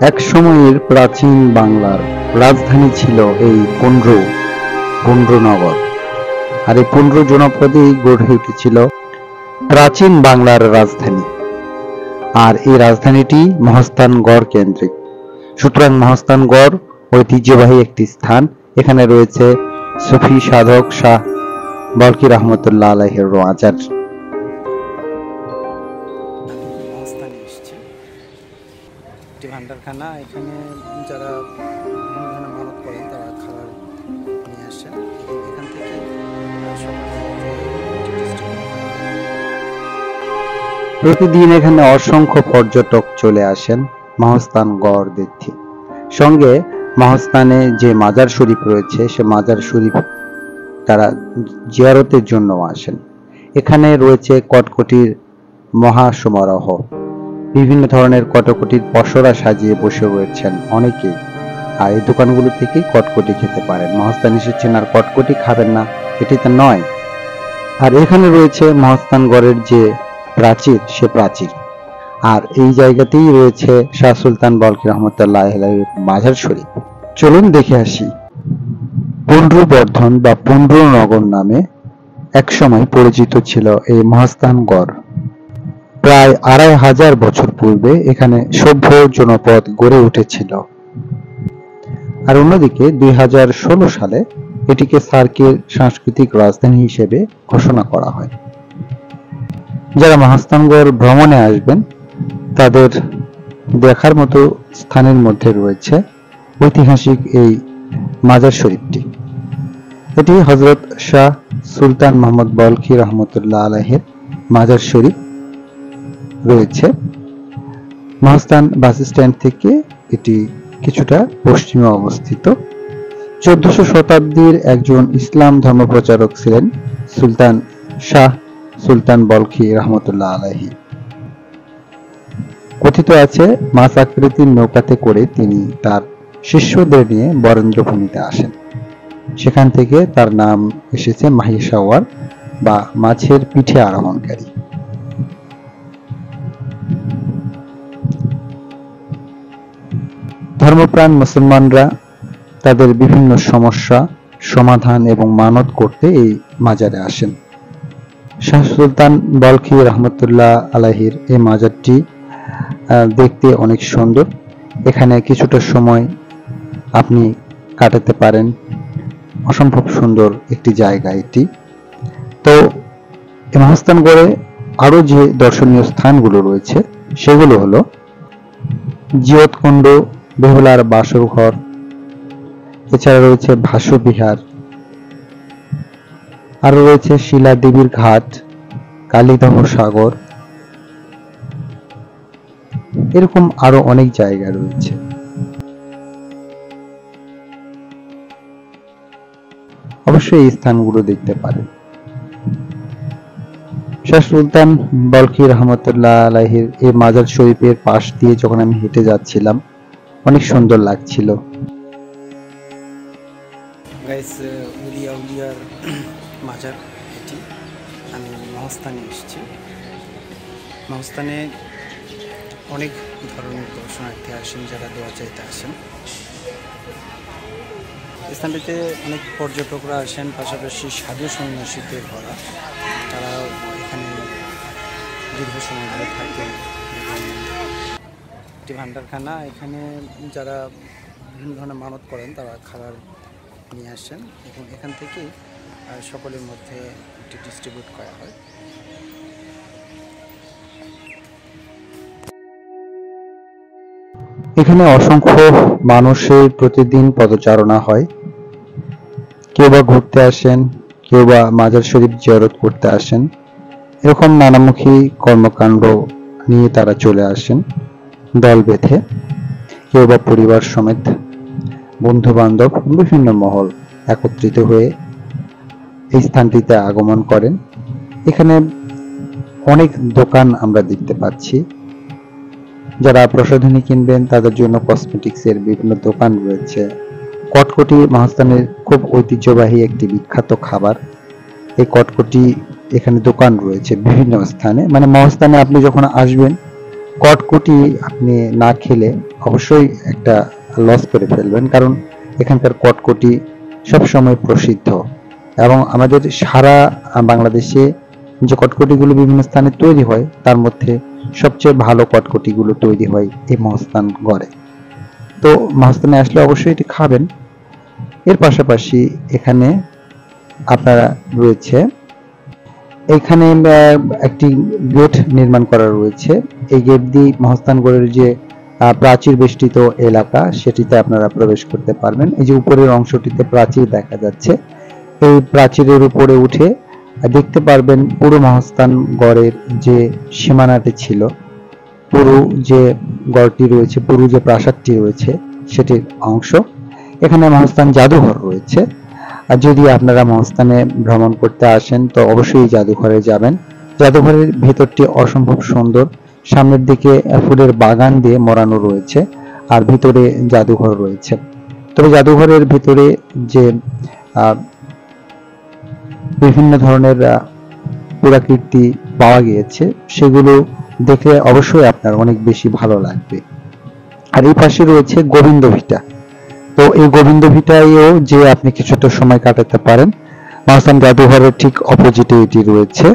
এক সময়ের প্রাচীন বাংলার রাজধানী ছিল এই পুন্ড্র নগর। আর এই পুন্ড্র জনপদেই গড়ে উঠেছিল প্রাচীন বাংলার রাজধানী। আর এই রাজধানীটি মহাস্থানগড় কেন্দ্রিক। সুতরাং মহাস্থানগড় ঐতিহ্যবাহী একটি স্থান। এখানে রয়েছে সুফি সাধক শাহ বলকি রহমতুল্লাহ আলাইহির মাজার। মহাস্থানে এসেছি, একটি ভান্ডারখানা। এখানে যারা বিভিন্ন ধরনের মানত করেন তারা খাবার নিয়ে আসেন। এখান থেকে প্রতিদিন এখানে অসংখ্য পর্যটক চলে আসেন মহাস্থানগড় দেখতে। সঙ্গে মহাস্থানে যে মাজার শরীফ রয়েছে সে মাজার শরীফ তারা জিয়ারতের জন্য আসেন। এখানে রয়েছে কটকটির মহাসমারোহ। বিভিন্ন ধরনের কটকটির পসরা সাজিয়ে বসে রয়েছেন অনেকেই। আর এই দোকানগুলো থেকেই কটকটি খেতে পারেন। মহাস্থান এসেছেন আর কটকটি খাবেন না, এটি তো নয়। আর এখানে রয়েছে মহাস্থানগড়ের যে প্রাচীর, সে প্রাচীর। আর এই জায়গাতেই রয়েছে শাহ সুলতান বলকি রহমতুল্লাহ আলাইহির মাজার শরীফ। চলুন দেখে আসি। পুন্ড্রবর্ধন বা পুন্ড্রনগর নামে একসময় পরিচিত ছিল এই মহাস্থানগড়। প্রায় 2500 বছর পূর্বে এখানে সভ্য জনপদ গড়ে উঠেছিল। আর অন্যদিকে 2016 সালে এটিকে সার্কের সাংস্কৃতিক রাজধানী হিসেবে ঘোষণা করা হয়। যারা মহাস্থানগড় ভ্রমণে আসবেন তাদের দেখার মতো স্থানের মধ্যে রয়েছে ঐতিহাসিক এই মাজার শরীফটি। এটি হযরত শাহ সুলতান মোহাম্মদ বলকি রহমতুল্লাহ আলাইহির মাজার শরীফ রয়েছে। মহাস্থান বাস স্ট্যান্ড থেকে এটি কিছুটা পশ্চিমে অবস্থিত। 1400 শতাব্দীর একজন ইসলাম ধর্ম প্রচারক ছিলেন সুলতান শাহ সুলতান বলকি রহমতুল্লাহ আলাইহি। কথিত আছে মাছ আকৃতির নৌকাতে করে তিনি তার শিষ্যদের নিয়ে বরেন্দ্রভূমিতে আসেন। সেখান থেকে তার নাম এসেছে মাহিসাওয়ার বা মাছের পিঠে আরোহণকারী। ধর্মপ্রাণ মুসলমানরা তাদের বিভিন্ন সমস্যা সমাধান এবং মানত করতে এই মাজারে আসেন। শাহ সুলতান বলকি রহমতুল্লাহ আলাইহির এই মাজারটি দেখতে অনেক সুন্দর। এখানে কিছুটা সময় আপনি কাটাতে পারেন। অসম্ভব সুন্দর একটি জায়গা এটি। তো এই মহাস্থানগড়ে আরো যে দর্শনীয় স্থানগুলো রয়েছে সেগুলো হলো জিয়তকুণ্ড, বেহুলার বাসর ঘর, এছাড়া রয়েছে ভাসু বিহার, আরো রয়েছে শিলা দেবীর ঘাট, কালীদহ সাগর, এরকম আরো অনেক জায়গা রয়েছে। অবশ্যই এই স্থানগুলো দেখতে পারেন। শাহ সুলতান বলকি রহমতুল্লাহ আলাইহির এই মাজার শরীফের পাশ দিয়ে যখন আমি হেঁটে যাচ্ছিলাম অনেক সুন্দর লাগছিল। গাইস, উলিয়ার মাজার এটি। আমি মহাস্থানে এসেছি। মহাস্থানে অনেক ধরনের দর্শনার্থী আসেন যারা দোয়া চাইতে আসেন। স্থানটিতে অনেক পর্যটকরা আসেন, পাশাপাশি সাধু সন্ন্যাসীতে ভরা। তারা এখানে দীর্ঘ সময় ধরে থাকেন। একটি ভান্ডারখানা। এখানে যারা বিভিন্ন ধরনের মানত করেন তারা খাবার নিয়ে আসেন এবং এখান থেকেই সকলের মধ্যে এটি ডিস্ট্রিবিউট করা হয়। এখানে অসংখ্য মানুষের প্রতিদিন পদচারণা হয়। কেউ বা ঘুরতে আসেন, কেউ বা মাজার শরীফ জিয়ারত করতে আসেন। এরকম নানামুখী কর্মকাণ্ড নিয়ে তারা চলে আসেন দল বেঁধে। কেউ বা পরিবার সমেত, বন্ধু বান্ধব, বিভিন্ন মহল একত্রিত হয়ে এই স্থানটিতে আগমন করেন। এখানে অনেক দোকান আমরা দেখতে পাচ্ছি। যারা প্রসাধনী কিনবেন তাদের জন্য কসমেটিক্সের বিভিন্ন দোকান রয়েছে। কটকটি মহাস্থানের খুব ঐতিহ্যবাহী একটি বিখ্যাত খাবার। এই কটকটি এখানে দোকান রয়েছে বিভিন্ন স্থানে। মানে মহাস্থানে আপনি যখন আসবেন কটকটি আপনি না খেলে অবশ্যই একটা লস করে ফেলবেন, কারণ এখানকার কটকটি সবসময় প্রসিদ্ধ। এবং আমাদের সারা বাংলাদেশে যে কটকটিগুলো বিভিন্ন স্থানে তৈরি হয় তার মধ্যে সবচেয়ে ভালো কটকটিগুলো তৈরি হয় এই মহাস্থান গড়ে। তো মহাস্থানে আসলে অবশ্যই এটি খাবেন। এর পাশাপাশি এখানে আপনারা রয়েছে, এখানে একটি গেট নির্মাণ করা রয়েছে। এই গেট দিয়ে মহাস্থানগড়ের যে প্রাচীর বেষ্টিত এলাকা সেটিতে আপনারা প্রবেশ করতে পারবেন। এই যে উপরের অংশটিতে প্রাচীর দেখা যাচ্ছে, এই প্রাচীরের উপরে উঠে দেখতে পারবেন পুরো মহাস্থানগড়ের যে সীমানাটি ছিল, পুরো যে গড়টি রয়েছে, পুরো যে প্রাসাদটি রয়েছে সেটির অংশ। এখানে মহাস্থান জাদুঘর রয়েছে। আর যদি আপনারা মহাস্থানে ভ্রমণ করতে আসেন তো অবশ্যই জাদুঘরে যাবেন। জাদুঘরের ভেতরটি অসম্ভব সুন্দর, সামনের দিকে ফুলের বাগান দিয়ে মোড়ানো রয়েছে আর ভিতরে জাদুঘর রয়েছে। তবে জাদুঘরের ভিতরে যে বিভিন্ন ধরনের পুরাকীর্তি পাওয়া গিয়েছে সেগুলো দেখে অবশ্যই আপনার অনেক বেশি ভালো লাগবে। আর এই পাশে রয়েছে গোবিন্দ ভিটা। তো এই গোবিন্দ ভিটায়ও যে আপনি কিছুটা সময় কাটাতে পারেন। মহাস্থান জাদুঘরের ঠিক অপোজিটে এটি রয়েছে।